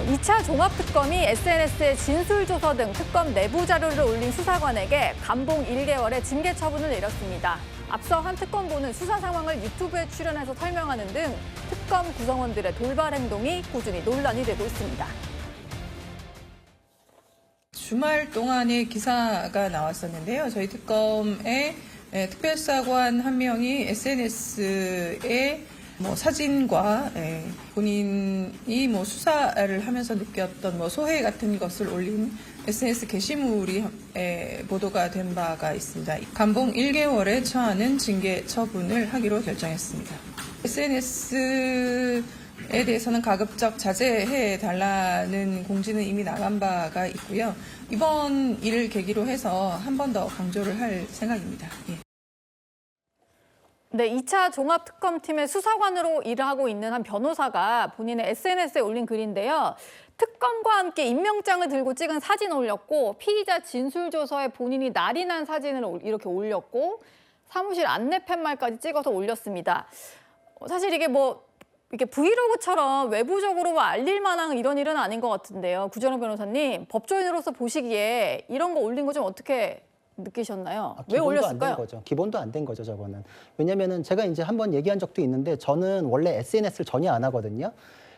2차 종합특검이 SNS에 진술조서 등 특검 내부 자료를 올린 수사관에게 감봉 1개월의 징계 처분을 내렸습니다. 앞서 한 특검보는 수사 상황을 유튜브에 출연해서 설명하는 등 특검 구성원들의 돌발 행동이 꾸준히 논란이 되고 있습니다. 주말 동안에 기사가 나왔었는데요. 저희 특검의 특별수사관 한 명이 SNS에 사진과 본인이 수사를 하면서 느꼈던 소회 같은 것을 올린 SNS 게시물이 보도가 된 바가 있습니다. 감봉 1개월에 처하는 징계 처분을 하기로 결정했습니다. SNS에 대해서는 가급적 자제해 달라는 공지는 이미 나간 바가 있고요. 이번 일을 계기로 해서 한 번 더 강조를 할 생각입니다. 예. 네, 2차 종합특검팀의 수사관으로 일을 하고 있는 한 변호사가 본인의 SNS에 올린 글인데요. 특검과 함께 임명장을 들고 찍은 사진 올렸고 피의자 진술조서에 본인이 날인한 사진을 이렇게 올렸고 사무실 안내 팻말까지 찍어서 올렸습니다. 사실 이게 이렇게 브이로그처럼 외부적으로 알릴 만한 이런 일은 아닌 것 같은데요. 구전욱 변호사님, 법조인으로서 보시기에 이런 거 올린 거 좀 어떻게 느끼셨나요? 왜 올렸을까요? 기본도 안 된 거죠, 저거는. 왜냐면은 제가 이제 한번 얘기한 적도 있는데 저는 원래 SNS를 전혀 안 하거든요.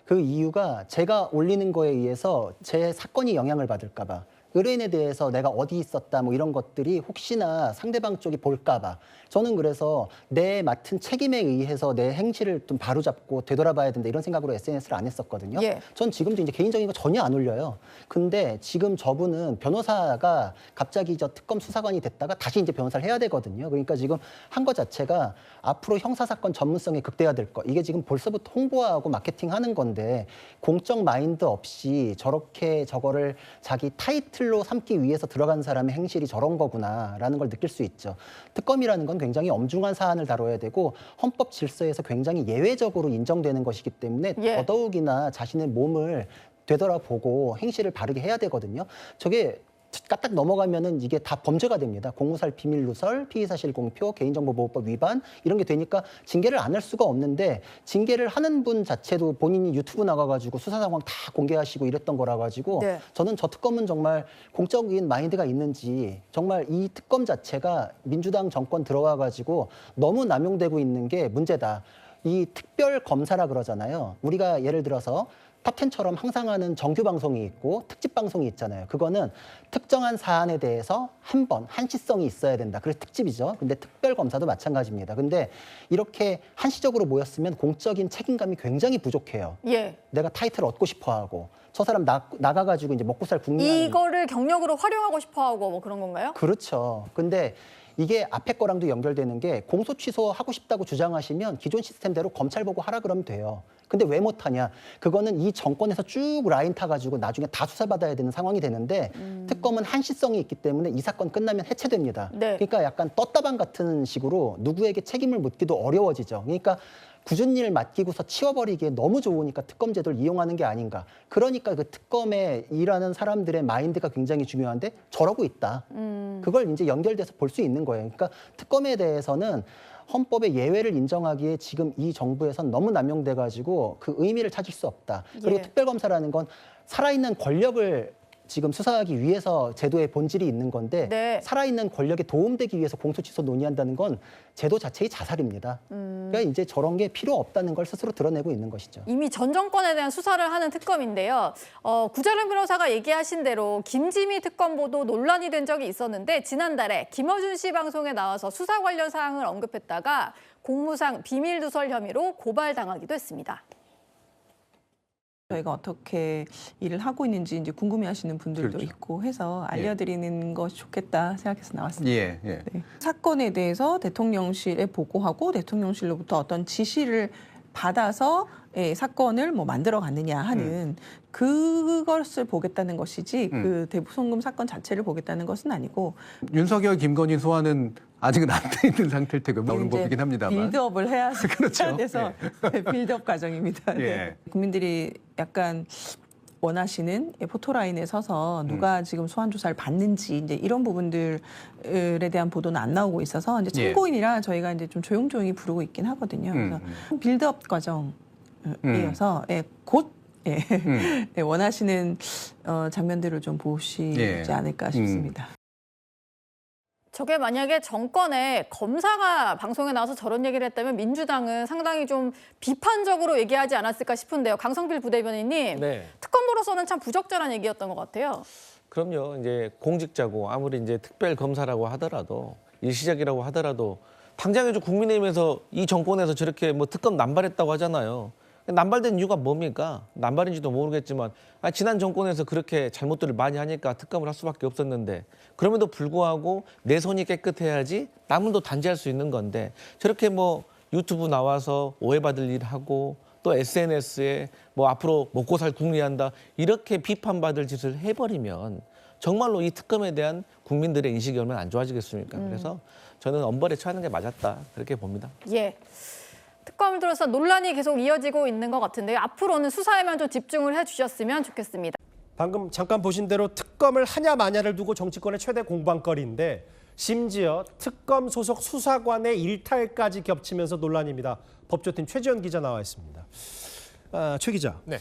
그 이유가 제가 올리는 거에 의해서 제 사건이 영향을 받을까 봐. 의뢰인에 대해서 내가 어디 있었다 이런 것들이 혹시나 상대방 쪽이 볼까 봐. 저는 그래서 내 맡은 책임에 의해서 내 행실을 좀 바로잡고 되돌아봐야 된다 이런 생각으로 SNS를 안 했었거든요. 예. 전 지금도 이제 개인적인 거 전혀 안 올려요. 근데 지금 저분은 변호사가 갑자기 저 특검 수사관이 됐다가 다시 이제 변호사를 해야 되거든요. 그러니까 지금 한 거 자체가 앞으로 형사사건 전문성이 극대화될 거. 이게 지금 벌써부터 홍보하고 마케팅하는 건데 공적 마인드 없이 저렇게 저거를 자기 타이틀로 삼기 위해서 들어간 사람의 행실이 저런 거구나라는 걸 느낄 수 있죠. 특검이라는 건 굉장히 엄중한 사안을 다뤄야 되고 헌법 질서에서 굉장히 예외적으로 인정되는 것이기 때문에 더더욱이나 자신의 몸을 되돌아보고 행실을 바르게 해야 되거든요. 저게 까딱 넘어가면은 이게 다 범죄가 됩니다. 공무살 비밀 누설, 피의사실 공표, 개인정보보호법 위반 이런 게 되니까 징계를 안 할 수가 없는데 징계를 하는 분 자체도 본인이 유튜브 나가가지고 수사 상황 다 공개하시고 이랬던 거라 가지고 저는 저 특검은 정말 공적인 마인드가 있는지 정말 이 특검 자체가 민주당 정권 들어와가지고 너무 남용되고 있는 게 문제다. 이 특별 검사라 그러잖아요. 우리가 예를 들어서 탑10처럼 항상 하는 정규 방송이 있고 특집 방송이 있잖아요. 그거는 특정한 사안에 대해서 한 번 한시성이 있어야 된다. 그래서 특집이죠. 근데 특별 검사도 마찬가지입니다. 근데 이렇게 한시적으로 모였으면 공적인 책임감이 굉장히 부족해요. 내가 타이틀 얻고 싶어 하고 저 사람 나가가지고 이제 먹고 살 국민 이거를 경력으로 활용하고 싶어 하고 그런 건가요? 그렇죠. 근데 이게 앞에 거랑도 연결되는 게 공소 취소하고 싶다고 주장하시면 기존 시스템대로 검찰 보고 하라 그러면 돼요. 근데 왜 못하냐? 그거는 이 정권에서 쭉 라인 타가지고 나중에 다 수사받아야 되는 상황이 되는데 특검은 한시성이 있기 때문에 이 사건 끝나면 해체됩니다. 그러니까 약간 떴다방 같은 식으로 누구에게 책임을 묻기도 어려워지죠. 그러니까 굳은 일 맡기고서 치워버리기에 너무 좋으니까 특검 제도를 이용하는 게 아닌가. 그러니까 그 특검에 일하는 사람들의 마인드가 굉장히 중요한데 저러고 있다. 그걸 이제 연결돼서 볼 수 있는 거예요. 그러니까 특검에 대해서는 헌법의 예외를 인정하기에 지금 이 정부에선 너무 남용돼가지고 그 의미를 찾을 수 없다. 그리고 특별검사라는 건 살아있는 권력을 지금 수사하기 위해서 제도의 본질이 있는 건데 살아있는 권력에 도움되기 위해서 공소취소 논의한다는 건 제도 자체의 자살입니다. 그러니까 이제 저런 게 필요 없다는 걸 스스로 드러내고 있는 것이죠. 이미 전 정권에 대한 수사를 하는 특검인데요. 구전욱 변호사가 얘기하신 대로 김지미 특검보도 논란이 된 적이 있었는데 지난달에 김어준 씨 방송에 나와서 수사 관련 사항을 언급했다가 공무상 비밀 누설 혐의로 고발당하기도 했습니다. 저희가 어떻게 일을 하고 있는지 이제 궁금해하시는 분들도 있고 해서 알려드리는 것이 좋겠다 생각해서 나왔습니다. 네. 사건에 대해서 대통령실에 보고하고 대통령실로부터 어떤 지시를 받아서 사건을 만들어 갔느냐 하는 그것을 보겠다는 것이지 그 대부송금 사건 자체를 보겠다는 것은 아니고 윤석열, 김건희 소환은 아직은 안 돼 있는 상태일 테고 나오는 법이긴 합니다만 빌드업을 해야 돼서 빌드업 과정입니다. 예. 국민들이 약간 원하시는 포토라인에 서서 누가 지금 소환 조사를 받는지 이제 이런 부분들에 대한 보도는 안 나오고 있어서 이제 참고인이라 저희가 이제 좀 조용조용히 부르고 있긴 하거든요. 그래서 빌드업 과정이어서 곧 네, 원하시는 장면들을 좀 보시지 않을까 싶습니다. 저게 만약에 정권의 검사가 방송에 나와서 저런 얘기를 했다면 민주당은 상당히 좀 비판적으로 얘기하지 않았을까 싶은데요. 강성필 부대변인님, 네. 특검으로서는 참 부적절한 얘기였던 것 같아요. 그럼요. 이제 공직자고 아무리 이제 특별 검사라고 하더라도 일시적이라고 하더라도 당장에 좀 국민의힘에서 이 정권에서 저렇게 뭐 특검 남발했다고 하잖아요. 남발된 이유가 뭡니까? 남발인지도 모르겠지만 지난 정권에서 그렇게 잘못들을 많이 하니까 특검을 할 수밖에 없었는데 그럼에도 불구하고 내 손이 깨끗해야지 남은 단죄할 수 있는 건데 저렇게 뭐 유튜브 나와서 오해받을 일 하고 또 SNS에 뭐 앞으로 먹고 살 궁리한다 이렇게 비판받을 짓을 해버리면 정말로 이 특검에 대한 국민들의 인식이 얼마나 안 좋아지겠습니까? 그래서 저는 엄벌에 처하는 게 맞았다 그렇게 봅니다. 예. 특검을 들어서 논란이 계속 이어지고 있는 것 같은데요. 앞으로는 수사에만 좀 집중을 해주셨으면 좋겠습니다. 방금 잠깐 보신 대로 특검을 하냐 마냐를 두고 정치권의 최대 공방거리인데 심지어 특검 소속 수사관의 일탈까지 겹치면서 논란입니다. 법조팀 최지연 기자 나와 있습니다. 최 기자, 네.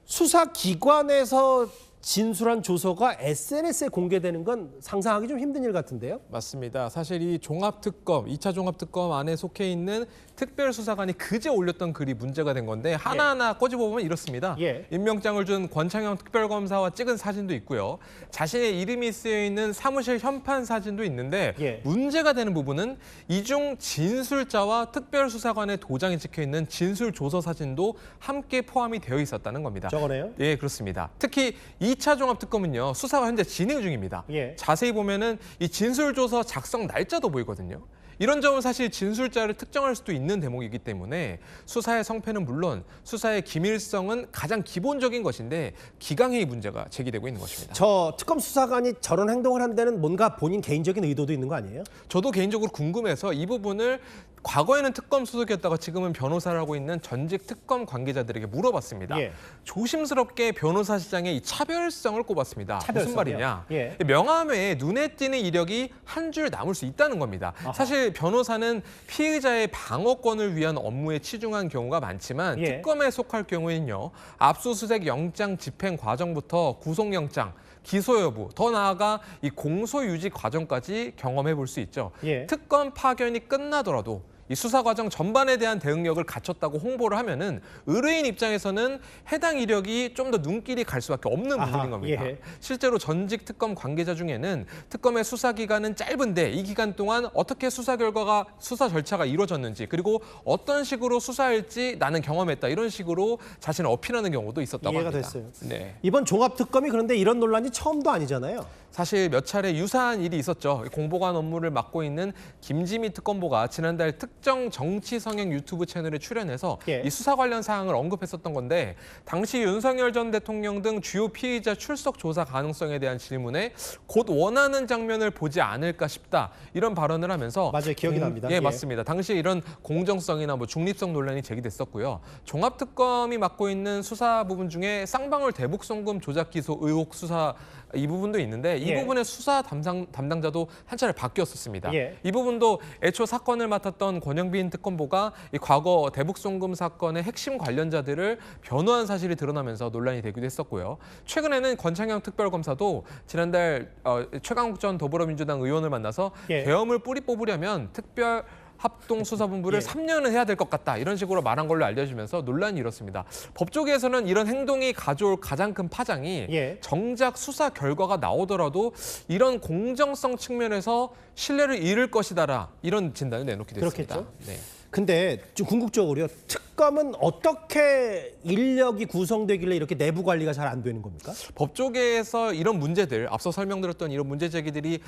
수사기관에서 진술한 조서가 SNS에 공개되는 건 상상하기 좀 힘든 일 같은데요? 맞습니다. 사실 이 종합특검, 2차 종합특검 안에 속해 있는 특별수사관이 그제 올렸던 글이 문제가 된 건데 하나하나 꼬집어보면 이렇습니다. 예. 임명장을 준 권창형 특별검사와 찍은 사진도 있고요. 자신의 이름이 쓰여있는 사무실 현판 사진도 있는데 예. 문제가 되는 부분은 이중 진술자와 특별수사관의 도장이 찍혀있는 진술조서 사진도 함께 포함이 되어 있었다는 겁니다. 저거네요? 예, 그렇습니다. 특히 2차 종합특검은요. 수사가 현재 진행 중입니다. 예. 자세히 보면은 이 진술조서 작성 날짜도 보이거든요. 이런 점은 사실 진술자를 특정할 수도 있는 대목이기 때문에 수사의 성패는 물론 수사의 기밀성은 가장 기본적인 것인데 기강회의 문제가 제기되고 있는 것입니다. 저 특검 수사관이 저런 행동을 한 데는 뭔가 본인 개인적인 의도도 있는 거 아니에요? 저도 개인적으로 궁금해서 이 부분을 과거에는 특검 소속이었다가 지금은 변호사를 하고 있는 전직 특검 관계자들에게 물어봤습니다. 예. 조심스럽게 변호사 시장의 이 차별성을 꼽았습니다. 무슨 차별성이요? 말이냐? 예. 명함에 눈에 띄는 이력이 한 줄 남을 수 있다는 겁니다. 아하. 사실 변호사는 피의자의 방어권을 위한 업무에 치중한 경우가 많지만 예. 특검에 속할 경우에는요. 압수수색 영장 집행 과정부터 구속영장, 기소 여부, 더 나아가 이 공소 유지 과정까지 경험해 볼 수 있죠. 예. 특검 파견이 끝나더라도 이 수사 과정 전반에 대한 대응력을 갖췄다고 홍보를 하면은 의뢰인 입장에서는 해당 이력이 좀 더 눈길이 갈 수밖에 없는 아하, 부분인 겁니다. 예. 실제로 전직 특검 관계자 중에는 특검의 수사 기간은 짧은데 이 기간 동안 어떻게 수사 절차가 이루어졌는지 그리고 어떤 식으로 수사할지 나는 경험했다 이런 식으로 자신을 어필하는 경우도 있었다고 이해가 합니다. 됐어요. 네. 이번 종합특검이 그런데 이런 논란이 처음도 아니잖아요. 사실 몇 차례 유사한 일이 있었죠. 공보관 업무를 맡고 있는 김지미 특검보가 지난달 특정 정치 성향 유튜브 채널에 출연해서 예. 이 수사 관련 사항을 언급했었던 건데 당시 윤석열 전 대통령 등 주요 피의자 출석 조사 가능성에 대한 질문에 곧 원하는 장면을 보지 않을까 싶다 이런 발언을 하면서 맞아요. 기억이 납니다. 예, 예. 맞습니다. 당시 이런 공정성이나 뭐 중립성 논란이 제기됐었고요. 종합특검이 맡고 있는 수사 부분 중에 쌍방울 대북 송금 조작 기소 의혹 수사 이 부분도 있는데 이 예. 부분의 수사 담당자도 한 차례 바뀌었었습니다. 예. 이 부분도 애초 사건을 맡았던 권영빈 특검보가 이 과거 대북 송금 사건의 핵심 관련자들을 변호한 사실이 드러나면서 논란이 되기도 했었고요. 최근에는 권창형 특별검사도 지난달 최강욱 전 더불어민주당 의원을 만나서 예. 계엄을 뿌리 뽑으려면 특별 합동수사본부를 예. 3년은 해야 될 것 같다 이런 식으로 말한 걸로 알려지면서 논란이 일었습니다. 법조계에서는 이런 행동이 가져올 가장 큰 파장이 예. 정작 수사 결과가 나오더라도 이런 공정성 측면에서 신뢰를 잃을 것이다라 이런 진단을 내놓기도 했습니다. 그렇겠죠. 네. 근데 좀 궁극적으로요. 특검은 어떻게 인력이 구성되길래 이렇게 내부 관리가 잘 안 되는 겁니까? 법조계에서 이런 문제들, 앞서 설명드렸던 이런 문제 제기들이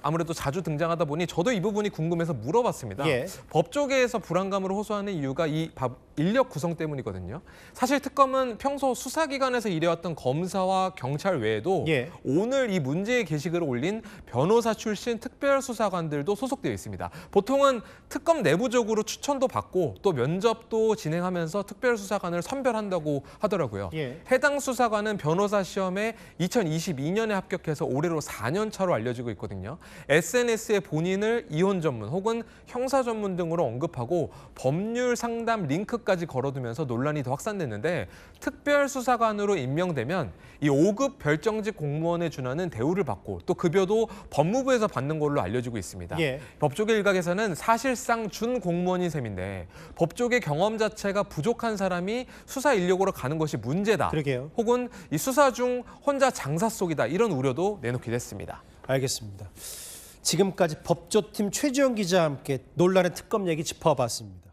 아무래도 자주 등장하다 보니 저도 이 부분이 궁금해서 물어봤습니다. 예. 법조계에서 불안감을 호소하는 이유가 이 인력 구성 때문이거든요. 사실 특검은 평소 수사기관에서 일해왔던 검사와 경찰 외에도 예. 오늘 이 문제의 게시글을 올린 변호사 출신 특별수사관들도 소속되어 있습니다. 보통은 특검 내부적으로 추천도 받고 또 면접도 진행하면서 특별수사관을 선별한다고 하더라고요. 예. 해당 수사관은 변호사 시험에 2022년에 합격해서 올해로 4년 차로 알려지고 있거든요. SNS에 본인을 이혼 전문 혹은 형사 전문 등으로 언급하고 법률 상담 링크까지 걸어두면서 논란이 더 확산됐는데 특별수사관으로 임명되면 이 5급 별정직 공무원에 준하는 대우를 받고 또 급여도 법무부에서 받는 걸로 알려지고 있습니다. 예. 법조계 일각에서는 사실상 준 공무원인 셈인데 법조계 경험 자체가 부족한 사람이 수사 인력으로 가는 것이 문제다. 그러게요. 혹은 이 수사 중 혼자 장사 속이다 이런 우려도 내놓기도 했습니다. 알겠습니다. 지금까지 법조팀 최지영 기자와 함께 논란의 특검 얘기 짚어봤습니다.